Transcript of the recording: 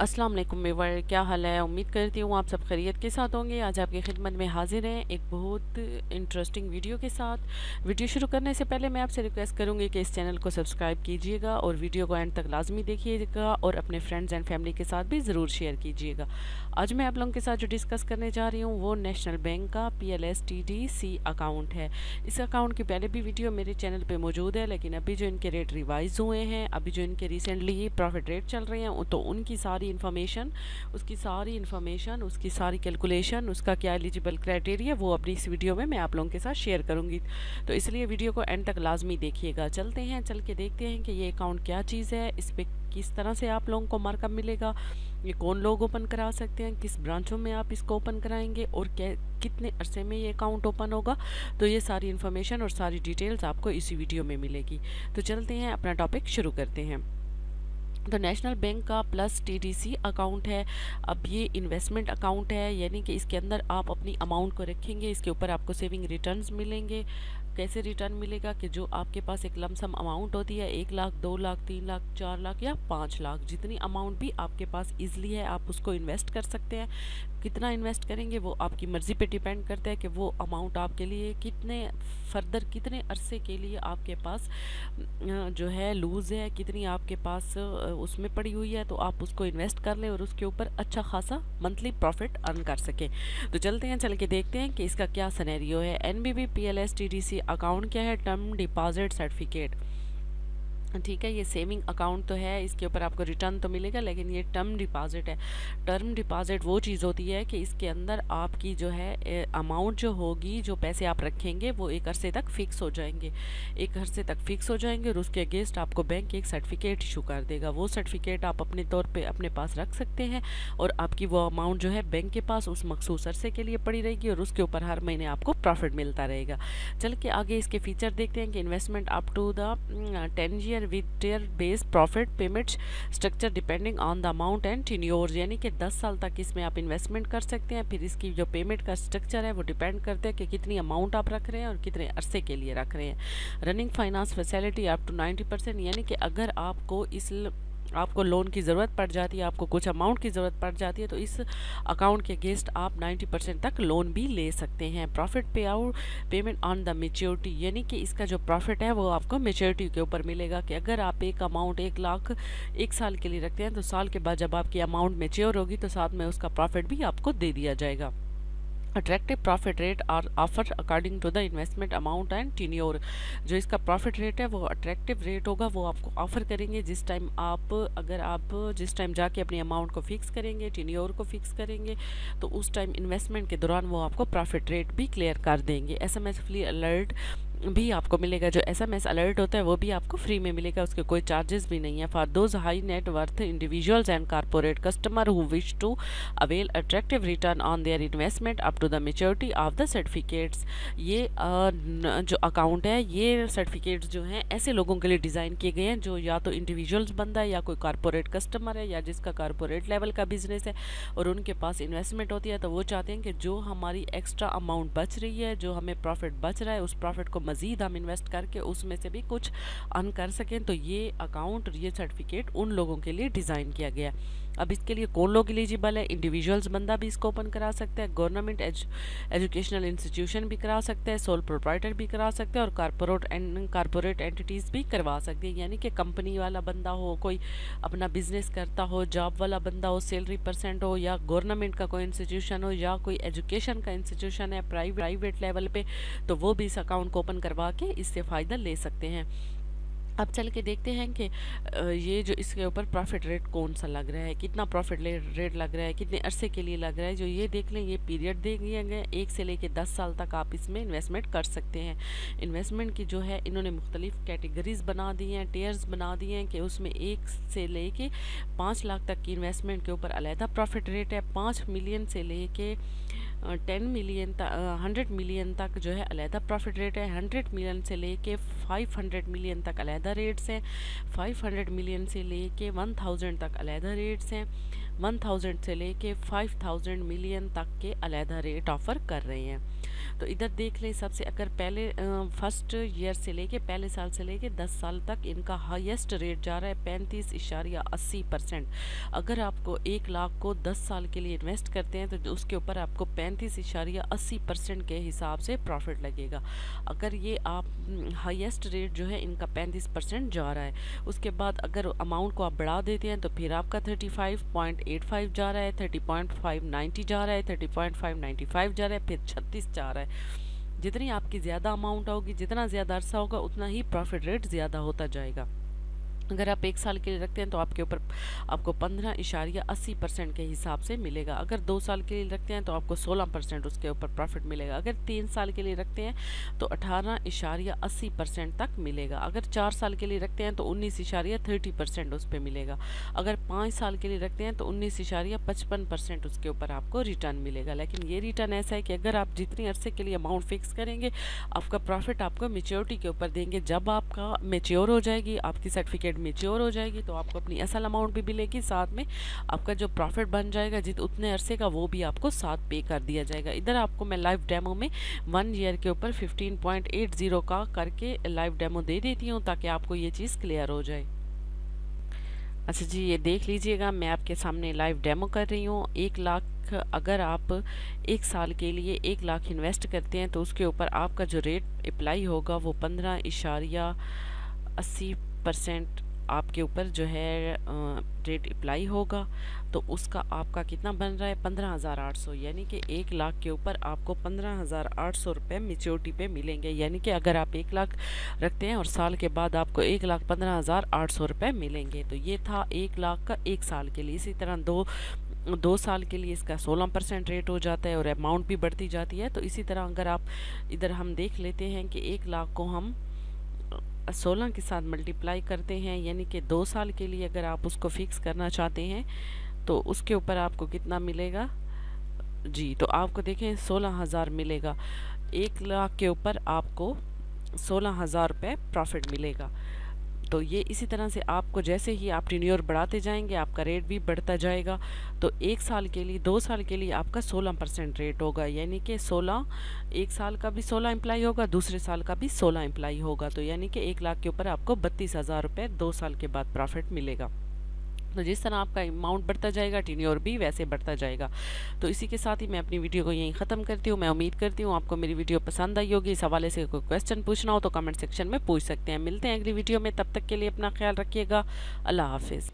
अस्सलाम वालेकुम मेवर, क्या हाल है। उम्मीद करती हूँ आप सब खैरियत के साथ होंगे। आज आपकी खिदमत में हाजिर हैं एक बहुत इंटरेस्टिंग वीडियो के साथ। वीडियो शुरू करने से पहले मैं आपसे रिक्वेस्ट करूँगी कि इस चैनल को सब्सक्राइब कीजिएगा और वीडियो को एंड तक लाजमी देखिएगा और अपने फ्रेंड्स एंड फैमिली के साथ भी ज़रूर शेयर कीजिएगा। आज मैं आप लोगों के साथ जो डिस्कस करने जा रही हूँ वो नेशनल बैंक का PLSTDC अकाउंट है। इस अकाउंट की पहले भी वीडियो मेरे चैनल पे मौजूद है, लेकिन अभी जो इनके रेट रिवाइज हुए हैं, अभी जो इनके रिसेंटली प्रॉफिट रेट चल रहे हैं, तो उनकी सारी इन्फॉर्मेशन, उसकी सारी कैलकुलेशन, उसका क्या एलिजिबल क्राइटेरिया, वो अपनी इस वीडियो में मैं आप लोगों के साथ शेयर करूँगी। तो इसलिए वीडियो को एंड तक लाजमी देखिएगा। चलते हैं, चल के देखते हैं कि ये अकाउंट क्या चीज़ है, इस पर किस तरह से आप लोगों को मार्कअप मिलेगा, ये कौन लोग ओपन करा सकते हैं, किस ब्रांचों में आप इसको ओपन कराएंगे और कितने अरसे में ये अकाउंट ओपन होगा। तो ये सारी इन्फॉर्मेशन और सारी डिटेल्स आपको इसी वीडियो में मिलेगी। तो चलते हैं, अपना टॉपिक शुरू करते हैं। तो नेशनल बैंक का PLSTDC अकाउंट है। अब ये इन्वेस्टमेंट अकाउंट है, यानी कि इसके अंदर आप अपनी अमाउंट को रखेंगे, इसके ऊपर आपको सेविंग रिटर्न्स मिलेंगे। कैसे रिटर्न मिलेगा कि जो आपके पास एक लमसम अमाउंट होती है, 1 लाख, 2 लाख, 3 लाख, 4 लाख या 5 लाख, जितनी अमाउंट भी आपके पास ईजिली है आप उसको इन्वेस्ट कर सकते हैं। कितना इन्वेस्ट करेंगे वो आपकी मर्ज़ी पे डिपेंड करता है कि वो अमाउंट आपके लिए कितने अरसे के लिए आपके पास जो है लूज़ है, कितनी आपके पास उसमें पड़ी हुई है, तो आप उसको इन्वेस्ट कर लें और उसके ऊपर अच्छा खासा मंथली प्रॉफिट अर्न कर सकें। तो चलते हैं, चल के देखते हैं कि इसका क्या सिनेरियो है। NBB PLSTDC अकाउंट क्या है? टर्म डिपॉजिट सर्टिफिकेट, ठीक है। ये सेविंग अकाउंट तो है, इसके ऊपर आपको रिटर्न तो मिलेगा, लेकिन ये टर्म डिपॉजिट है। टर्म डिपॉजिट वो चीज़ होती है कि इसके अंदर आपकी जो है अमाउंट जो होगी, जो पैसे आप रखेंगे वो एक अरसे तक फिक्स हो जाएंगे, और उसके अगेंस्ट आपको बैंक एक सर्टिफिकेट इशू कर देगा। वो सर्टिफिकेट आप अपने तौर पे अपने पास रख सकते हैं और आपकी वो अमाउंट जो है बैंक के पास उस मखसूस अरसे के लिए पड़ी रहेगी और उसके ऊपर हर महीने आपको प्रॉफिट मिलता रहेगा। चल के आगे इसके फीचर देखते हैं कि investment up to the 10 year with their base profit payment structure depending on the amount and tenure, यानी कि 10 साल तक इसमें आप इन्वेस्टमेंट कर सकते हैं। फिर इसकी जो पेमेंट का स्ट्रक्चर है वो डिपेंड करते हैं कि कितनी अमाउंट आप रख रहे हैं और कितने अरसे के लिए रख रहे हैं। Running finance facility up to 90%, यानी कि अगर आपको लोन की ज़रूरत पड़ जाती है, आपको कुछ अमाउंट की ज़रूरत पड़ जाती है, तो इस अकाउंट के अगेंस्ट आप 90% तक लोन भी ले सकते हैं। प्रॉफिट पे out payment on the maturity, यानी कि इसका जो प्रॉफिट है वो आपको मेच्योरिटी के ऊपर मिलेगा कि अगर आप एक अमाउंट 1 लाख 1 साल के लिए रखते हैं, तो साल के बाद जब आपकी अमाउंट मेच्योर होगी तो साथ में उसका प्रॉफिट भी आपको दे दिया जाएगा। Attractive profit rate are offer according to the investment amount and tenure, जो इसका प्रॉफिट रेट है वो अट्रैक्टिव रेट होगा, वो आपको ऑफर करेंगे जिस टाइम जिस टाइम जाके अपनी अमाउंट को फिक्स करेंगे, टेन्योर को फिक्स करेंगे, तो उस टाइम इन्वेस्टमेंट के दौरान वो आपको प्रॉफिट रेट भी क्लियर कर देंगे। SMS फ्री अलर्ट भी आपको मिलेगा, जो SMS अलर्ट होता है वो भी आपको फ्री में मिलेगा, उसके कोई चार्जेस भी नहीं है। For those high net worth individuals and corporate customer who wish to avail attractive return on their investment up to the maturity of the certificates, ये जो अकाउंट है, ये सर्टिफिकेट्स जो हैं ऐसे लोगों के लिए डिज़ाइन किए गए हैं जो या तो इंडिविजुअल्स बंदा है या कोई कारपोरेट कस्टमर है या जिसका कारपोरेट लेवल का बिजनेस है और उनके पास इन्वेस्टमेंट होती है, तो वो चाहते हैं कि जो हमारी एक्स्ट्रा अमाउंट बच रही है, जो हमें प्रॉफिट बच रहा है, उस प्रॉफिट को मज़ीद हम इन्वेस्ट करके उसमें से भी कुछ अर्न कर सकें। तो ये अकाउंट, ये सर्टिफिकेट उन लोगों के लिए डिज़ाइन किया गया है। अब इसके लिए कौन लोग एलिजिबल है? इंडिविजुअल्स बंदा भी इसको ओपन करा सकता है, गवर्नमेंट एजुकेशनल इंस्टीट्यूशन भी करा सकता है, सोल प्रोप्राइटर भी करा सकते हैं और कारपोरेट एंटिटीज़ भी करवा सकते हैं, यानी कि कंपनी वाला बंदा हो, कोई अपना बिजनेस करता हो, जॉब वाला बंदा हो, सैलरी परसेंट हो, या गवर्नमेंट का कोई इंस्टीट्यूशन हो, या कोई एजुकेशन का इंस्टीट्यूशन है प्राइवेट लेवल पे, तो वो भी इस अकाउंट को ओपन करवा के इससे फ़ायदा ले सकते हैं। अब चल के देखते हैं कि ये जो इसके ऊपर प्रॉफिट रेट कौन सा लग रहा है, कितना प्रॉफिट रेट लग रहा है, कितने अरसे के लिए लग रहा है। जो ये देख लें, ये पीरियड दे दिए गए, 1 से लेके 10 साल तक आप इसमें इन्वेस्टमेंट कर सकते हैं। इन्वेस्टमेंट की जो है इन्होंने मुख्तलिफ कैटेगरीज बना दी हैं, टियर्स बना दिए हैं कि उसमें 1 से लेके 5 लाख तक की इन्वेस्टमेंट के ऊपर अलहदा प्रॉफिट रेट है, 5 मिलियन से लेके 10 मिलियन तक 100 मिलियन तक जो है अलहदा प्रॉफिट रेट है, 100 मिलियन से लेके 500 मिलियन तक अलहदा रेट्स हैं, 500 मिलियन से लेके 1000 तक अलहदा रेट्स हैं, 1000 से लेके 5000 मिलियन तक के अलहदा रेट ऑफ़र कर रहे हैं। तो इधर देख लें, सबसे अगर पहले फर्स्ट ईयर से लेके पहले साल से लेके 10 साल तक इनका हाईएस्ट रेट जा रहा है 35.80%। अगर आपको 1 लाख को 10 साल के लिए इन्वेस्ट करते हैं तो उसके ऊपर आपको 35.80% के हिसाब से प्रॉफिट लगेगा। अगर ये आप हाईएस्ट रेट जो है इनका 35% जा रहा है, उसके बाद अगर अमाउंट को आप बढ़ा देते हैं तो फिर आपका 35.85 जा रहा है, 30.590 जा रहा है, 30.595 जा रहा है, फिर 36 जा रहा है। जितनी आपकी ज़्यादा अमाउंट होगी, जितना ज़्यादा अरसा होगा, उतना ही प्रॉफिट रेट ज़्यादा होता जाएगा। अगर आप 1 साल के लिए रखते हैं तो आपके ऊपर आपको 15.80% के हिसाब से मिलेगा। अगर 2 साल के लिए रखते हैं तो आपको 16% उसके ऊपर प्रॉफिट मिलेगा। अगर 3 साल के लिए रखते हैं तो 18.80% तक मिलेगा। अगर 4 साल के लिए रखते हैं तो 19.30% उस पर मिलेगा। अगर 5 साल के लिए रखते हैं तो 19.55% उसके ऊपर आपको रिटर्न मिलेगा। लेकिन ये रिटर्न ऐसा है कि अगर आप जितनी अरसे के लिए अमाउंट फिक्स करेंगे, आपका प्रॉफिट आपको मेच्योरिटी के ऊपर देंगे। जब आपका मेच्योर हो जाएगी, आपकी सर्टिफिकेट मेच्योर हो जाएगी, तो आपको अपनी असल अमाउंट भी मिलेगी, साथ में आपका जो प्रॉफिट बन जाएगा जित उतने अरसे का, वो भी आपको साथ पे कर दिया जाएगा। इधर आपको मैं लाइव डेमो में 1 ईयर के ऊपर 15.80 का करके लाइव डेमो दे देती हूँ ताकि आपको ये चीज़ क्लियर हो जाए। अच्छा जी, ये देख लीजिएगा, मैं आपके सामने लाइव डेमो कर रही हूँ। 1 लाख अगर आप 1 साल के लिए 1 लाख इन्वेस्ट करते हैं तो उसके ऊपर आपका जो रेट अप्लाई होगा वो 15.80% आपके ऊपर जो है रेट अप्लाई होगा। तो उसका आपका कितना बन रहा है 15,800, यानी कि 1 लाख के ऊपर आपको 15,800 रुपये मेच्योरिटी पे मिलेंगे। यानी कि अगर आप 1 लाख रखते हैं और साल के बाद आपको 1,15,800 रुपये मिलेंगे। तो ये था 1 लाख का 1 साल के लिए। इसी तरह 2 साल के लिए इसका 16% रेट हो जाता है और अमाउंट भी बढ़ती जाती है। तो इसी तरह अगर आप इधर हम देख लेते हैं कि 1 लाख को हम 16 के साथ मल्टीप्लाई करते हैं, यानी कि 2 साल के लिए अगर आप उसको फिक्स करना चाहते हैं तो उसके ऊपर आपको कितना मिलेगा जी। तो आपको देखें 16,000 मिलेगा। 1 लाख के ऊपर आपको 16,000 रुपये प्रॉफिट मिलेगा। तो ये इसी तरह से आपको जैसे ही आप टेन्योर बढ़ाते जाएंगे आपका रेट भी बढ़ता जाएगा। तो 1 साल के लिए 2 साल के लिए आपका 16% रेट होगा, यानी कि 16 1 साल का भी 16 इम्प्लाई होगा, दूसरे साल का भी 16 इम्प्लाई होगा। तो यानी कि 1 लाख के ऊपर आपको 32,000 रुपये 2 साल के बाद प्रॉफिट मिलेगा। तो जिस तरह आपका अमाउंट बढ़ता जाएगा, टेन्योर भी वैसे बढ़ता जाएगा। तो इसी के साथ ही मैं अपनी वीडियो को यहीं ख़त्म करती हूँ। मैं उम्मीद करती हूँ आपको मेरी वीडियो पसंद आई होगी। इस हवाले से कोई क्वेश्चन पूछना हो तो कमेंट सेक्शन में पूछ सकते हैं। मिलते हैं अगली वीडियो में, तब तक के लिए अपना ख्याल रखिएगा। अल्लाह हाफिज़।